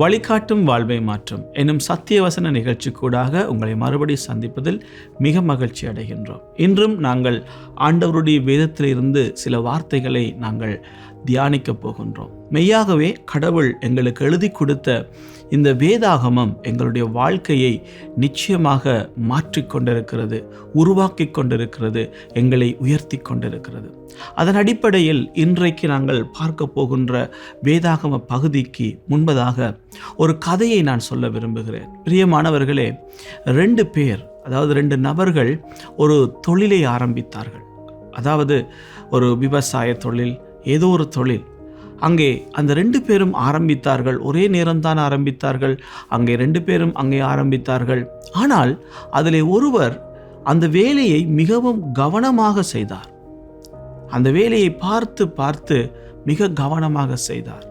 வழிகாட்டும் வாழ்வை மாற்றும் என்னும் சத்தியவசன நிகழ்ச்சிக்கூடாக உங்களை மறுபடி சந்திப்பதில் மிக மகிழ்ச்சி அடைகின்றோம். இன்றும் நாங்கள் ஆண்டவருடைய வேதத்திலிருந்து சில வார்த்தைகளை நாங்கள் தியானிக்கப் போகின்றோம். மெய்யாகவே கடவுள் எங்களுக்கு எழுதி கொடுத்த இந்த வேதாகமம் எங்களுடைய வாழ்க்கையை நிச்சயமாக மாற்றிக்கொண்டிருக்கிறது, உருவாக்கி கொண்டிருக்கிறது, எங்களை உயர்த்தி கொண்டிருக்கிறது. அதன் அடிப்படையில் இன்றைக்கு நாங்கள் பார்க்க போகின்ற வேதாகம பகுதிக்கு முன்பதாக ஒரு கதையை நான் சொல்ல விரும்புகிறேன். பிரியமானவர்களே, 2 பேர், அதாவது 2 நபர்கள் ஒரு தொழிலை ஆரம்பித்தார்கள். அதாவது ஒரு விவசாய தொழில், ஏதோ ஒரு தொழில். அங்கே அந்த 2 பேரும் ஆரம்பித்தார்கள். ஒரே நேரம்தான் ஆரம்பித்தார்கள். அங்கே 2 பேரும் அங்கே ஆரம்பித்தார்கள். ஆனால் அதில் ஒருவர் அந்த வேலையை மிகவும் கவனமாக செய்தார். அந்த வேலையை பார்த்து பார்த்து மிக கவனமாக செய்தார்.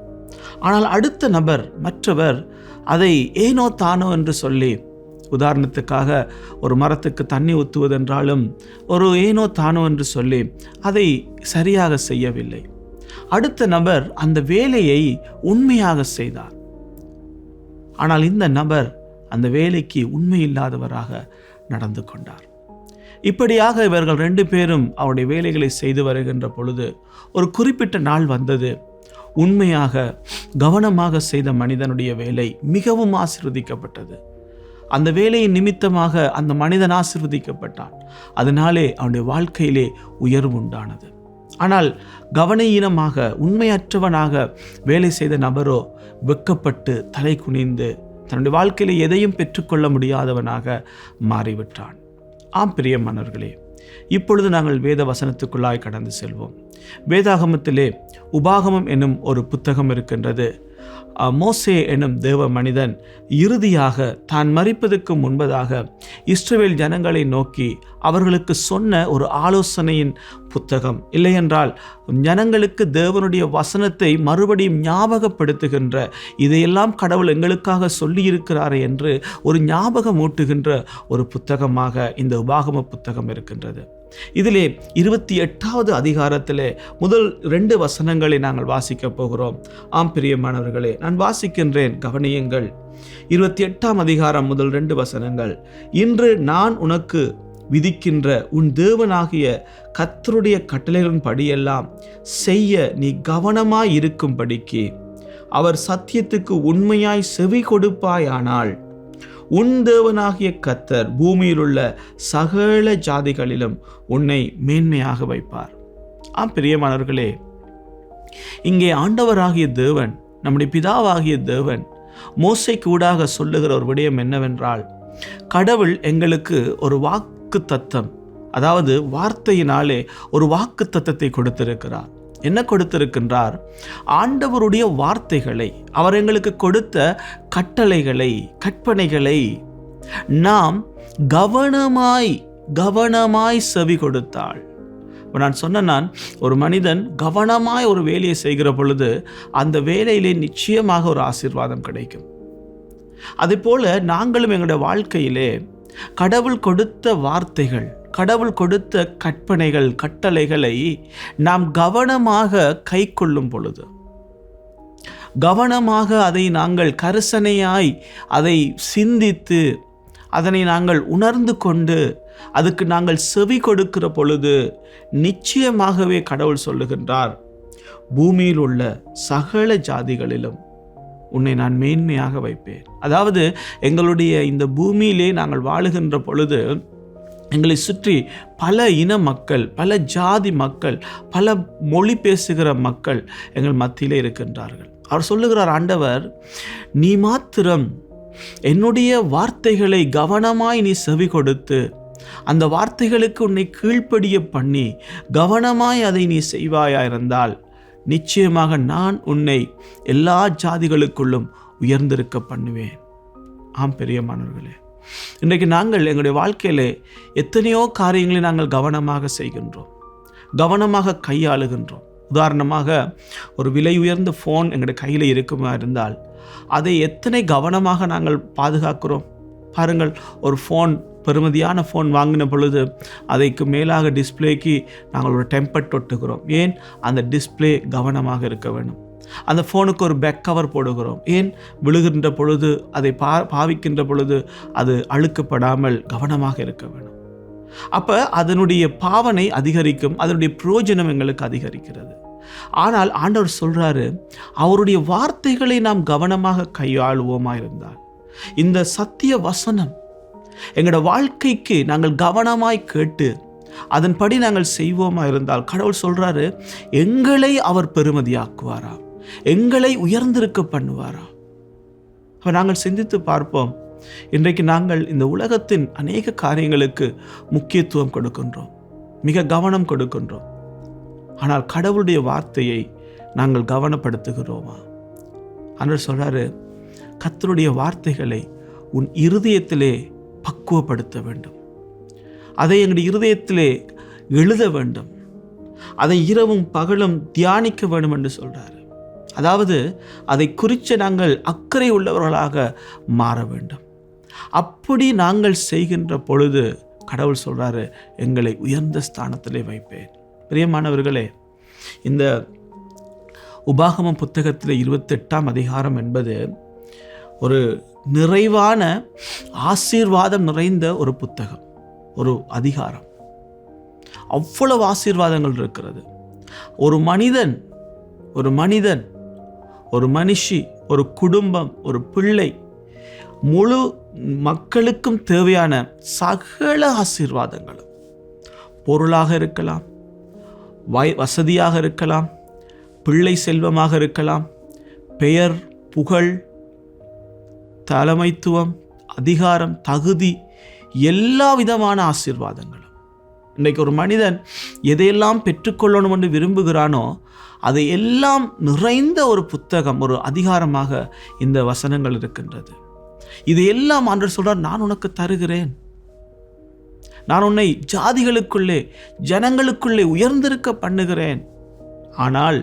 ஆனால் அடுத்த நபர், மற்றவர் அதை ஏனோ தானோ என்று சொல்லி, உதாரணத்துக்காக ஒரு மரத்துக்கு தண்ணி ஊற்றுவதென்றாலும் ஒரு ஏனோ தானோ என்று சொல்லி அதை சரியாக செய்யவில்லை. அடுத்த நபர் அந்த வேலையை உண்மையாக செய்தார். ஆனால் இந்த நபர் அந்த வேலைக்கு உண்மையில்லாதவராக நடந்து கொண்டார். இப்படியாக இவர்கள் 2 பேரும் அவருடைய வேலைகளை செய்து வருகின்ற பொழுது ஒரு குறிப்பிட்ட நாள் வந்தது. உண்மையாக கவனமாக செய்த மனிதனுடைய வேலை மிகவும் ஆசீர்வதிக்கப்பட்டது. அந்த வேலையின் நிமித்தமாக அந்த மனிதன் ஆசீர்வதிக்கப்பட்டான். அதனாலே அவனுடைய வாழ்க்கையிலே உயர்வு உண்டானது. ஆனால் கவனஈனமாக, உண்மையற்றவனாக வேலை செய்த நபரோ வெட்கப்பட்டு தலை குனிந்து தன்னுடைய வாழ்க்கையிலே எதையும் பெற்றுக்கொள்ள முடியாதவனாக மாறிவிட்டான். ஆம் பிரியமானவர்களே, இப்பொழுது நாங்கள் வேத வசனத்துக்குள்ளாய் கடந்து செல்வோம். வேதாகமத்திலே உபாகமம் என்னும் ஒரு புத்தகம் இருக்கின்றது. மோசே என்னும் தேவ மனிதன் இறுதியாக தான் மரிப்பதற்கு முன்பதாக இஸ்ரவேல் ஜனங்களை நோக்கி அவர்களுக்கு சொன்ன ஒரு ஆலோசனையின் புத்தகம். இல்லையென்றால் ஜனங்களுக்கு தேவனுடைய வசனத்தை மறுபடியும் ஞாபகப்படுத்துகின்ற, இதையெல்லாம் கடவுள் எங்களுக்காக சொல்லியிருக்கிறாரே என்று ஒரு ஞாபகம் ஊட்டுகின்ற ஒரு புத்தகமாக இந்த உபாகம புத்தகம் இருக்கின்றது. இதிலே 28வது அதிகாரத்திலே முதல் 2 வசனங்களை நாங்கள் வாசிக்க போகிறோம். ஆம் பிரியமானவர்களே, நான் வாசிக்கின்றேன், கவனியுங்கள். 28ஆம் அதிகாரம் முதல் 2 வசனங்கள். இன்று நான் உனக்கு விதிக்கின்ற உன் தேவனாகிய கர்த்தருடைய கட்டளைகளின் படியெல்லாம் செய்ய நீ கவனமாய் இருக்கும்படிக்கு அவர் சத்தியத்துக்கு உண்மையாய் செவி கொடுப்பாயானால் உன் தேவனாகிய கர்த்தர் பூமியில் உள்ள சகல ஜாதிகளிலும் உன்னை மேன்மையாக வைப்பார். ஆம் பிரியமானவர்களே, இங்கே ஆண்டவராகிய தேவன், நம்முடைய பிதாவாகிய தேவன் மோசேக்கு ஊடாக சொல்லுகிற ஒரு விடயம் என்னவென்றால், கடவுள் எங்களுக்கு ஒரு வாக்கு தத்தம், அதாவது வார்த்தையினாலே ஒரு வாக்கு தத்தத்தை கொடுத்திருக்கிறார். என்ன கொடுத்திருக்கின்றார்? ஆண்டவருடைய வார்த்தைகளை, அவர் எங்களுக்கு கொடுத்த கட்டளைகளை, கற்பனைகளை நாம் கவனமாய் செவி கொடுத்தாள். நான் சொன்ன ஒரு மனிதன் கவனமாய் ஒரு வேலையை செய்கிற பொழுது அந்த வேலையிலே நிச்சயமாக ஒரு ஆசீர்வாதம் கிடைக்கும். அதே போல நாங்களும் எங்களுடைய வாழ்க்கையிலே கடவுள் கொடுத்த வார்த்தைகள், கடவுள் கொடுத்த கற்பனைகள், கட்டளைகளை நாம் கவனமாக கை கொள்ளும் பொழுது, கவனமாக அதை நாங்கள் கரிசனையாய் அதை சிந்தித்து அதனை நாங்கள் உணர்ந்து கொண்டு அதுக்கு நாங்கள் செவி கொடுக்கிற பொழுது நிச்சயமாகவே கடவுள் சொல்லுகின்றார், பூமியில் உள்ள சகல ஜாதிகளிலும் உன்னை நான் மேன்மையாக வைப்பேன். அதாவது எங்களுடைய இந்த பூமியிலே நாங்கள் வாழுகின்ற பொழுது எங்களை சுற்றி பல இன மக்கள், பல ஜாதி மக்கள், பல மொழி பேசுகிற மக்கள் எங்கள் மத்தியிலே இருக்கின்றார்கள். அவர் சொல்லுகிறார், ஆண்டவர், நீ மாத்திரம் என்னுடைய வார்த்தைகளை கவனமாய் நீ செவி கொடுத்து அந்த வார்த்தைகளுக்கு உன்னை கீழ்ப்படிய பண்ணி கவனமாய் அதை நீ செய்வாயாயிருந்தால் நிச்சயமாக நான் உன்னை எல்லா ஜாதிகளுக்குள்ளும் உயர்ந்திருக்க பண்ணுவேன். ஆம் பிரியமானவர்களே, இன்றைக்கு நாங்கள் எங்களுடைய வாழ்க்கையிலே எத்தனையோ காரியங்களை நாங்கள் கவனமாக செய்கின்றோம், கவனமாக கையாளுகின்றோம். உதாரணமாக ஒரு விலை உயர்ந்த ஃபோன் எங்களுடைய கையில் இருக்குமா இருந்தால் அதை எத்தனை கவனமாக நாங்கள் பாதுகாக்கிறோம் பாருங்கள். ஒரு ஃபோன், பெறுமதியான ஃபோன் வாங்கின பொழுது அதைக்கு மேலாக டிஸ்பிளேக்கு நாங்கள் ஒரு டெம்பர் ஒட்டுகிறோம். ஏன்? அந்த டிஸ்பிளே கவனமாக இருக்க வேண்டும். அந்த ஃபோனுக்கு ஒரு பேக் கவர் போடுகிறோம். ஏன்? விழுகின்ற பொழுது, அதை பாவிக்கின்ற பொழுது அது அழுக்கப்படாமல் கவனமாக இருக்க வேணும். அப்போ அதனுடைய பாவனை அதிகரிக்கும், அதனுடைய பிரயோஜனம் எங்களுக்கு அதிகரிக்கிறது. ஆனால் ஆண்டவர் சொல்றாரு, அவருடைய வார்த்தைகளை நாம் கவனமாக கையாளுவோமா இருந்தால், இந்த சத்திய வசனம் எங்களோட வாழ்க்கைக்கு நாங்கள் கவனமாய் கேட்டு அதன்படி நாங்கள் செய்வோமா இருந்தால், கடவுள் சொல்றாரு, எங்களை அவர் பெருமதியாக்குவாரா, எங்களை உயர்ந்திருக்க பண்ணுவாரா. அப்ப நாங்கள் சிந்தித்து பார்ப்போம். இன்றைக்கு நாங்கள் இந்த உலகத்தின் அநேக காரியங்களுக்கு முக்கியத்துவம் கொடுக்கின்றோம், மிக கவனம் கொடுக்கின்றோம். ஆனால் கடவுளுடைய வார்த்தையை நாங்கள் கவனப்படுத்துகிறோமா? ஆண்டவர் சொல்றாரு, கர்த்தருடைய வார்த்தைகளை உன் இருதயத்திலே பக்குவப்படுத்த வேண்டும், அதை எங்களுடைய இருதயத்திலே எழுத வேண்டும், அதை இரவும் பகலும் தியானிக்க வேண்டும் என்று சொல்றாரு. அதாவது அதை குறித்து நாங்கள் அக்கறை உள்ளவர்களாக மாற வேண்டும். அப்படி நாங்கள் செய்கின்ற பொழுது கடவுள் சொல்றாரு, எங்களை உயர்ந்த ஸ்தானத்திலே வைப்பேன். பிரியமானவர்களே, இந்த உபாகமம் புத்தகத்தில் 28ஆம் அதிகாரம் என்பது ஒரு நிறைவான ஆசீர்வாதம் நிறைந்த ஒரு புத்தகம், ஒரு அதிகாரம். அவ்வளவு ஆசீர்வாதங்கள் இருக்கிறது. ஒரு மனிதன், ஒரு மனுஷி, ஒரு குடும்பம், ஒரு பிள்ளை, முழு மக்களுக்கும் தேவையான சகல ஆசீர்வாதங்களும், பொருளாக இருக்கலாம், வசதியாக இருக்கலாம், பிள்ளை செல்வமாக இருக்கலாம், பெயர், புகழ், தலைமைத்துவம், அதிகாரம், தகுதி, எல்லா விதமான ஆசீர்வாதங்களும். இன்றைக்கு ஒரு மனிதன் எதையெல்லாம் பெற்றுக்கொள்ளணும் என்று விரும்புகிறானோ அதை எல்லாம் நிறைந்த ஒரு புத்தகம், ஒரு அதிகாரமாக இந்த வசனங்கள் இருக்கின்றது. இது எல்லாம் ஆண்டவர் சொல்றார், நான் உனக்கு தருகிறேன், நான் உன்னை ஜாதிகளுக்குள்ளே, ஜனங்களுக்குள்ளே உயர்ந்திருக்க பண்ணுகிறேன். ஆனால்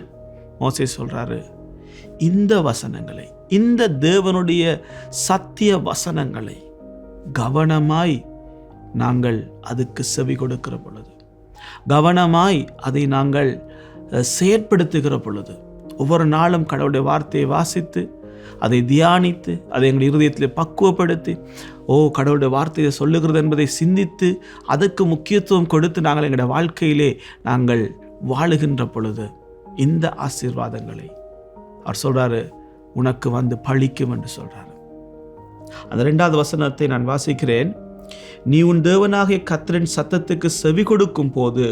மோசே சொல்றாரு, இந்த வசனங்களை, இந்த தேவனுடைய சத்திய வசனங்களை கவனமாய் நாங்கள் அதுக்கு செவி கொடுக்கிற பொழுது, கவனமாய் அதை நாங்கள் செயற்படுத்துகிற பொழுது, ஒவ்வொரு நாளும் கடவுளுடைய வார்த்தையை வாசித்து அதை தியானித்து அதை எங்கள் இருதயத்தில் பக்குவப்படுத்தி, கடவுளுடைய வார்த்தையை சொல்லுகிறது என்பதை சிந்தித்து அதற்கு முக்கியத்துவம் கொடுத்து நாங்கள் எங்களுடைய வாழ்க்கையிலே நாங்கள் வாழுகின்ற பொழுது இந்த ஆசீர்வாதங்களை அவர் சொல்றாரு, உனக்கு வந்து பழிக்கும் என்று சொல்றாரு. அந்த 2வது வசனத்தை நான் வாசிக்கிறேன். நீ உன் தேவனாகிய கர்த்தரின் சத்தத்துக்கு செவி கொடுக்கும் போது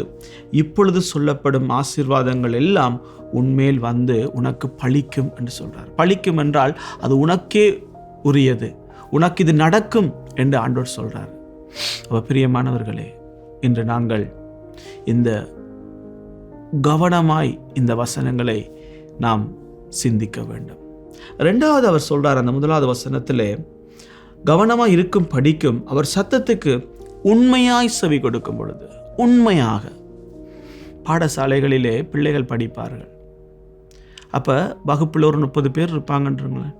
இப்பொழுது சொல்லப்படும் ஆசீர்வாதங்கள் எல்லாம் உன்மேல் வந்து உனக்கு பழிக்கும் என்று சொல்றார். பழிக்கும் என்றால் அது உனக்கே உரியது, உனக்கு இது நடக்கும் என்று ஆண்டவர் சொல்றார். பிரியமானவர்களே, இன்று நாங்கள் இந்த கவனமாய் இந்த வசனங்களை நாம் சிந்திக்க வேண்டும். 2வது அவர் சொல்றார், அந்த 1வது வசனத்திலே, கவனமாய் இருக்கும் படிக்கும் அவர் சத்தத்துக்கு உண்மையாய் செவி கொடுக்கும் பொழுது. உண்மையாக பாடசாலைகளிலே பிள்ளைகள் படிப்பார்கள். அப்போ வகுப்பில் ஒரு 30 பேர் இருப்பாங்கன்றங்களேன்.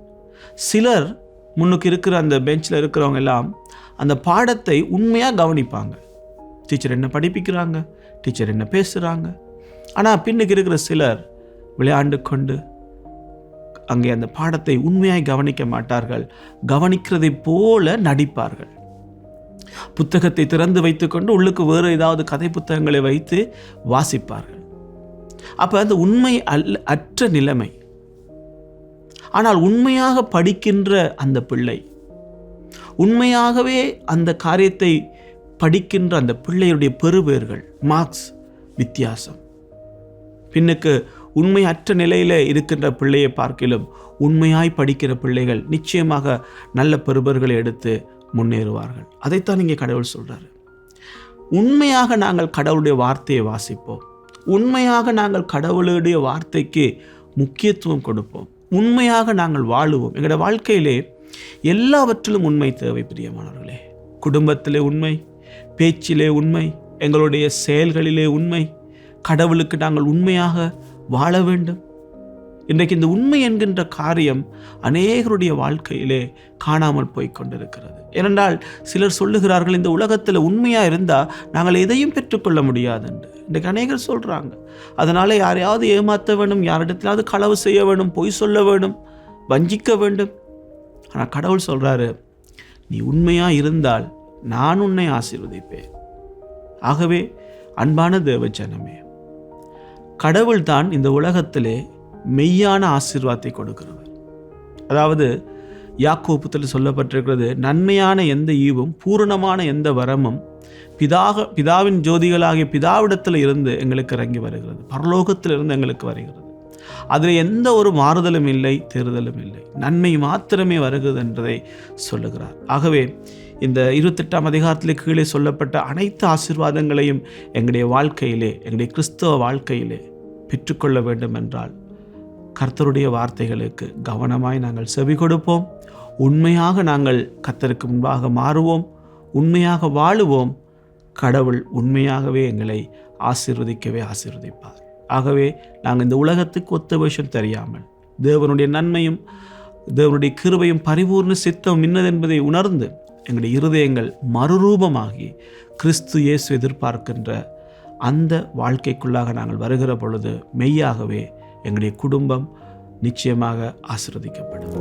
சிலர் முன்னுக்கு இருக்கிற அந்த பெஞ்சில் இருக்கிறவங்க எல்லாம் அந்த பாடத்தை உண்மையாக கவனிப்பாங்க. டீச்சர் என்ன படிப்பிக்கிறாங்க, டீச்சர் என்ன பேசுகிறாங்க. ஆனால் பின்னுக்கு இருக்கிற சிலர் விளையாண்டு கொண்டு அங்கே அந்த பாடத்தை உண்மையாய் கவனிக்க மாட்டார்கள், கவனிக்கிறதை போல நடிப்பார்கள். புத்தகத்தை திறந்து வைத்துக்கொண்டு உள்ளுக்கு வேறு ஏதாவது கதை புத்தகங்களை வைத்து வாசிப்பார்கள். அப்போ அந்த உண்மை அற்ற நிலைமை. ஆனால் உண்மையாக படிக்கின்ற அந்த பிள்ளை, உண்மையாகவே அந்த காரியத்தை படிக்கின்ற அந்த பிள்ளையுடைய பெறுபேறுகள், மார்க்ஸ் வித்தியாசம். பின்னுக்கு உண்மை அற்ற நிலையில் இருக்கின்ற பிள்ளையை பார்க்கிலும் உண்மையாய் படிக்கிற பிள்ளைகள் நிச்சயமாக நல்ல பெறுபர்களை எடுத்து முன்னேறுவார்கள். அதைத்தான் இங்கே கடவுள் சொல்றாரு. உண்மையாக நாங்கள் கடவுளுடைய வார்த்தையை வாசிப்போம், உண்மையாக நாங்கள் கடவுளுடைய வார்த்தைக்கு முக்கியத்துவம் கொடுப்போம், உண்மையாக நாங்கள் வாழுவோம். எங்களுடைய வாழ்க்கையிலே எல்லாவற்றிலும் உண்மை தேவை. பிரியமானவர்களே, குடும்பத்திலே உண்மை, பேச்சிலே உண்மை, எங்களுடைய செயல்களிலே உண்மை, கடவுளுக்கு நாங்கள் உண்மையாக வாழ வேண்டும். இன்றைக்கு இந்த உண்மை என்கின்ற காரியம் அநேகருடைய வாழ்க்கையிலே காணாமல் போய் கொண்டிருக்கிறது. ஏனென்றால் சிலர் சொல்லுகிறார்கள், இந்த உலகத்தில் உண்மையாக இருந்தால் நாங்கள் எதையும் பெற்றுக்கொள்ள முடியாது என்று. இன்றைக்கு அநேகர் சொல்கிறாங்க. அதனால் யாரையாவது ஏமாற்ற வேண்டும், யாரிடத்திலாவது களவு செய்ய வேண்டும், பொய் சொல்ல வேண்டும், வஞ்சிக்க வேண்டும். ஆனால் கடவுள் சொல்கிறாரு, நீ உண்மையாக இருந்தால் நான் உன்னை ஆசீர்வதிப்பேன். ஆகவே அன்பான தேவ ஜனமே, கடவுள் தான் இந்த உலகத்திலே மெய்யான ஆசீர்வாதத்தை கொடுக்கிறவர். அதாவது யாக்கோபுத்தில் சொல்லப்பட்டிருக்கிறது, நன்மையான எந்த ஈவும் பூரணமான எந்த வரமும் பிதாவின் ஜோதிகளாகிய பிதாவிடத்தில் இருந்து எங்களுக்கு இறங்கி வருகிறது, பரலோகத்திலிருந்து எங்களுக்கு வருகிறது. அதில் எந்த ஒரு மாறுதலும் இல்லை, தேறுதலும் இல்லை, நன்மை மாத்திரமே வருகிறது என்பதை சொல்லுகிறார். ஆகவே இந்த 28ஆம் அதிகாரத்திலே கீழே சொல்லப்பட்ட அனைத்து ஆசீர்வாதங்களையும் எங்களுடைய வாழ்க்கையிலே, எங்களுடைய கிறிஸ்தவ வாழ்க்கையிலே பெற்றுக்கொள்ள வேண்டும் என்றால் கர்த்தருடைய வார்த்தைகளுக்கு கவனமாய் நாங்கள் செவி கொடுப்போம். உண்மையாக நாங்கள் கர்த்தருக்கு முன்பாக மாறுவோம், உண்மையாக வாழுவோம். கடவுள் உண்மையாகவே எங்களை ஆசீர்வதிப்பார். ஆகவே நாங்கள் இந்த உலகத்துக்கு ஒத்த விஷயம் தெரியாமல் தேவனுடைய நன்மையும் தேவனுடைய கிருபையும் பரிபூர்ண சித்தம் இன்னதென்பதை உணர்ந்து எங்களுடைய இருதயங்கள் மறுரூபமாகி கிறிஸ்து இயேசு எதிர்பார்க்கின்ற அந்த வாழ்க்கைக்குள்ளாக நாங்கள் வருகிற பொழுது மெய்யாகவே எங்களுடைய குடும்பம் நிச்சயமாக ஆசீர்வதிக்கப்படும்.